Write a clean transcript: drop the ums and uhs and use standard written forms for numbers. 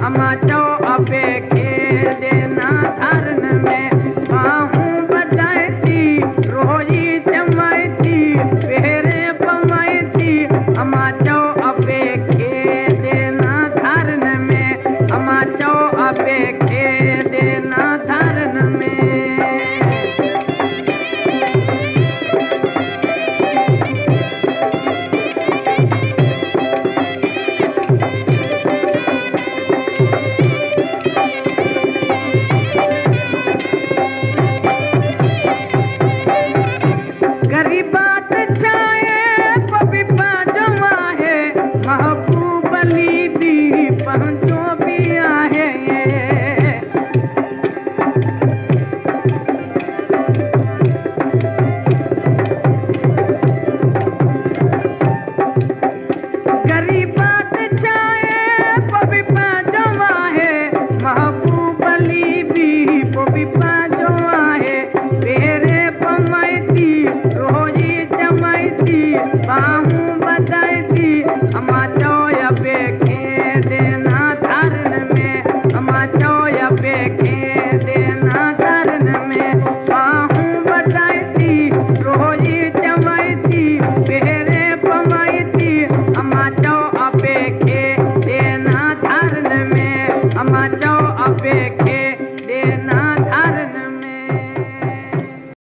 अमा चो अपे खे देना धरन में बाहूं बजाती रोई चमाती पेरे पमाती अमा चो अपे खे देना धरन में अमा चो अपे खे देना धरन में गरीबात छाए पपीपा जमा है महबूब अली भी पहुंचो भी आहे गरीबात छाए पपीपा जमा है महबूब अली भी पपीपा जमा है पेरे पमाती रोई जमाती बाहूं बजाती अमा चोया पे खे देना धरन में अमा चोया पे खे देना धरन में बाहूं बजाती रोई जमाती पेरे पमाती अमा चो पे खे देना धरन में अमा चो पे खे